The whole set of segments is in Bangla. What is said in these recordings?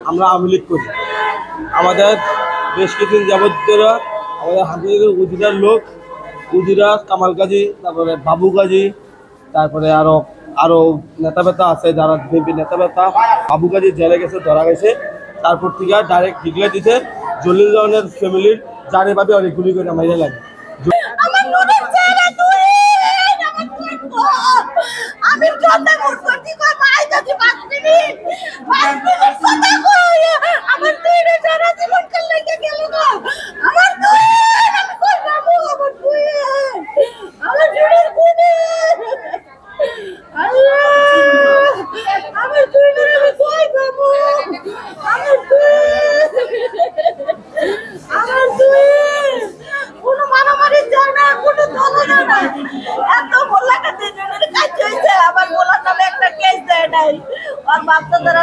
আমরা আওয়ামী লীগ করি। আমাদের বেশ কিছুদিন যাবত ধরে আমাদের হাজির উজিরার লোক, উজিরা, কামাল গাজী, তারপরে বাবু গাজী, তারপরে আরো নেতা বেতা আছে যারা বিএনপি নেতা বেতা। বাবু গাজী জেলে গেছে, ধরা গেছে। তারপর থেকে ডাইরেক্ট ডিক্লেয়ার দিতে জলিল জনের ফ্যামিলির জানে ভাবে অনেক গুলি করে মাইরে লাগে।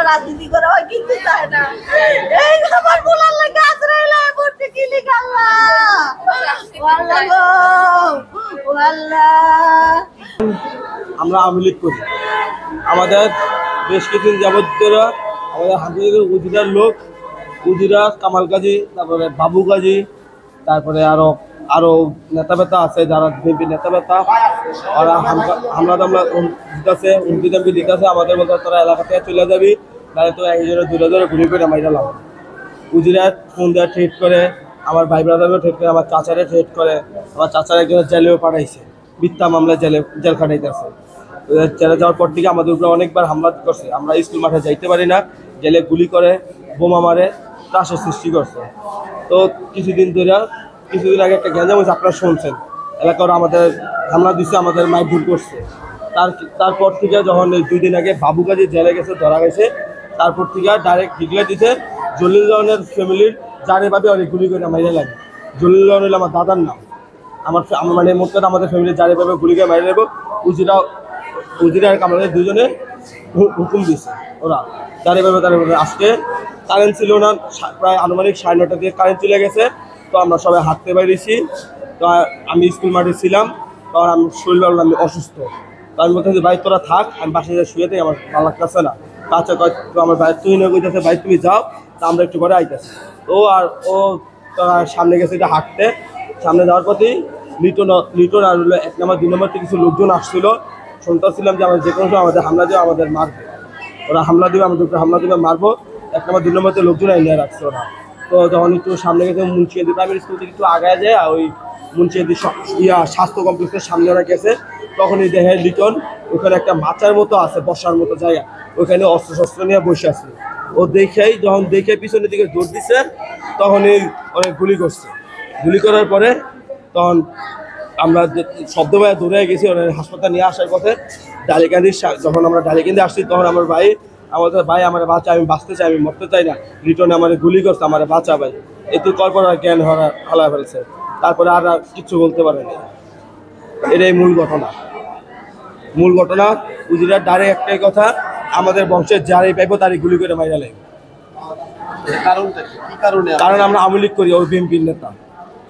রাজনীতি করা হয় কিন্তু চায় না। এই আমার বলার লাগে আজরাইলা করতে কি লিখাল্লা আল্লাহ গো আল্লাহ। আমরা আওয়ামী লীগ করি। আমাদের বেশ কিছুদিন যাবত ধরে আমাদের হাজির উজিরার লোক, উজিরা, কামাল গাজী, তারপরে বাবু গাজী, তারপরে আরো নেতা বেতা আছে যারা বিএনপি নেতা বেতা। ওরা হামলা দামলা দিতেছে, হুমকি দামকি দিতেছে। আমাদের বলতে তোরা এলাকা থেকে চলে যাবি, তাহলে তো একজনের দূরে দূরে ঘুরে করে মাইরা লাভ। উজিরা ফোন দেওয়া ট্রেড করে, আমার ভাই ব্রাদারও ট্রেড করে, আমার চাচারে ট্রেড করে। আমার চাচার একজনের জেলেও পাঠাইছে, মিথ্যা মামলায় জেল খাটাইতেছে। জেলে যাওয়ার পর থেকে আমাদের উপরে অনেকবার হামলা করছে। আমরা স্কুল মাঠে যাইতে পারি না, জেলে গুলি করে, বোমা মারে, ত্রাসের সৃষ্টি করছে। তো কিছুদিন আগে একটা গ্যাঞ্জাম হয়েছে, আপনারা শুনছেন। এলাকার আমাদের হামলা দিচ্ছে, আমাদের মাইক ভুল করছে। তারপর থেকে যখন 2 দিন আগে বাবু গাজী জেলে গেছে, ধরা গেছে। তারপর থেকে ডাইরেক্ট ডিক্লেয়ার দিতে জলিল জনের ফ্যামিলির জানে ভাবে অনেক গুলি করে মাইরে লাগে। জলিল জন হইল আমার দাদার নাম। আমার মানে মোট কথা আমাদের ফ্যামিলির জানে ভাবে গুলি করে মাইরে নেব। উজিরা আর কামালের দুজনে হুকুম দিচ্ছে। ওরা জানে ভাবে আজকে কারেন্ট ছিল না, প্রায় আনুমানিক 9:30 দিয়ে কারেন্ট চলে গেছে। তো আমরা সবাই হাঁটতে বাইরেছি। তো আমি স্কুল মাঠে ছিলাম, তখন আমি শরীর ভালো, আমি অসুস্থ। তো আমি বলতেছি ভাই তোরা থাক, আমি বাসায় যা শুয়ে থাকি, আমার ভালো লাগতেছে না। কাছে তো আমার ভাই তুই নয় কইতেছে ভাই তুমি যাও, তা আমরা একটু পরে আইতেছি। ও তারা সামনে গেছে এটা হাঁটতে। সামনে যাওয়ার পথেই লিটন আর 1 নম্বর 2 নম্বর থেকে কিছু লোকজন আসছিল। শুনতেছিলাম যে আমাদের যে কোনো সময় আমাদের হামলা দেবে, আমাদের মারবে। ওরা হামলা দেবে, আমাদের উপরে হামলা দেবে, মারবো। 1 নম্বর 2 নম্বরতে লোকজন এনে রাখছে ওরা। তো যখন একটু সামনে গেছে, মুন্সিয়াদি প্রাইমারি স্কুল থেকে একটু আগায় যায়, ওই মুন্সিয়াদি স্বাস্থ্য কমপ্লেক্সের সামনে ওরা গেছে। তখনই দেখে লিটন ওখানে একটা মাচার মতো আছে, বসার মতো জায়গা, ওইখানে অস্ত্র নিয়ে বসে আছে। ও যখন দেখে পিছনের দিকে দৌড় দিচ্ছে, তখনই অনেক গুলি করছে। গুলি করার পরে তখন আমরা শব্দ পায়ে দৌড়ে গেছি ওরা হাসপাতাল নিয়ে আসার পথে। যখন আমরা ডালিকান্দি আসছি, তখন আমাদের ভাই আমার বাচ্চা, আমি বাঁচতে চাই, আমি মরতে চাই না, লিটনে আমার গুলি করছে, আমার বাচ্চা ভাই। এতে কল্পর জ্ঞান হারা ফেলছে। তারপরে আর কিচ্ছু বলতে পারেনি। এটাই মূল ঘটনা। উজিরার ডাইরেক্ট একটাই কথা, আমাদের বংশের যারাই পাইবো তারই গুলি করে মাইরা লাগবে। কারণ আমরা আওয়ামী লীগ করি, ওই বিএনপির নেতা।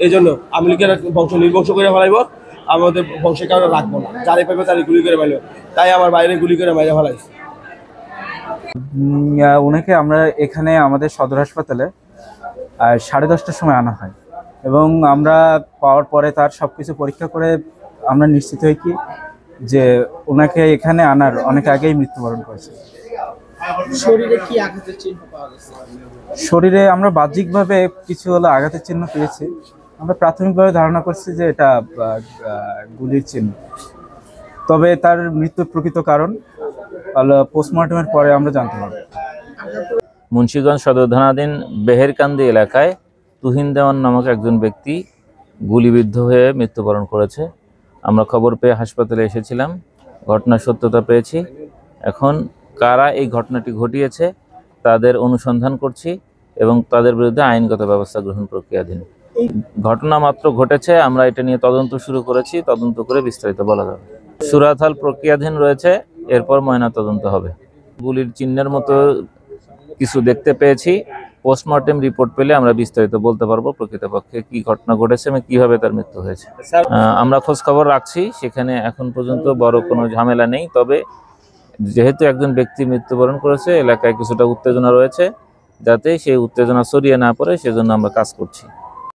এই জন্য আওয়ামী লীগের বংশ নির্বংশ করে ফেলাইবো, আমাদের বংশের কারণে রাখবো না, যারাই পাইবো তারই গুলি করে মাইল। তাই আমার বাইরে গুলি করে মাইরা ফেলাইছে। ওনাকে আমরা এখানে আমাদের সদর হাসপাতালে 10:30টার সময় আনা হয়, এবং আমরা পাওয়ার পরে তার সবকিছু পরীক্ষা করে আমরা নিশ্চিত হই কি যে ওনাকে এখানে আনার অনেক আগেই মৃত্যুবরণ করেছে। শরীরে কি আঘাতের চিহ্ন পাওয়া গেছে? শরীরে আমরা বাহ্যিকভাবে কিছু আঘাতের চিহ্ন পেয়েছি। আমরা প্রাথমিকভাবে ধারণা করছি যে এটা গুলির চিহ্ন, তবে তার মৃত্যুর প্রকৃত কারণ পোস্টমর্টমের পরে আমরা জানতে পারব। মুন্সিগঞ্জ সদর থানাধীন বেহেরকান্দি এলাকায় তুহিন দেওয়ান নামক একজন ব্যক্তি গুলিবিদ্ধ হয়ে মৃত্যুবরণ করেছে। আমরা খবর পেয়ে হাসপাতালে এসেছিলাম, ঘটনার সত্যতা পেয়েছি। এখন কারা এই ঘটনাটি ঘটিয়েছে তাদের অনুসন্ধান করছি এবং তাদের বিরুদ্ধে আইনগত ব্যবস্থা গ্রহণ প্রক্রিয়াধীন। ঘটনা মাত্র ঘটেছে, আমরা এটা নিয়ে তদন্ত শুরু করেছি, তদন্ত করে বিস্তারিত বলা যাবে। সুরাতহাল প্রক্রিয়াধীন রয়েছে, এরপর ময়না তদন্ত হবে। গুলির চিহ্নের মতো কিছু দেখতে পেয়েছি, পোস্টমর্টেম রিপোর্ট পেলে আমরা বিস্তারিত বলতে পারবো প্রকৃতপক্ষে কি ঘটনা ঘটেছে এবং কিভাবে তার মৃত্যু হয়েছে। আমরা খোঁজ খবর রাখছি, সেখানে এখন পর্যন্ত বড় কোনো ঝামেলা নেই। তবে যেহেতু একজন ব্যক্তি মৃত্যুবরণ করেছে, এলাকায় কিছুটা উত্তেজনা রয়েছে, যাতে সেই উত্তেজনা ছড়িয়ে না পড়ে সেজন্য আমরা কাজ করছি।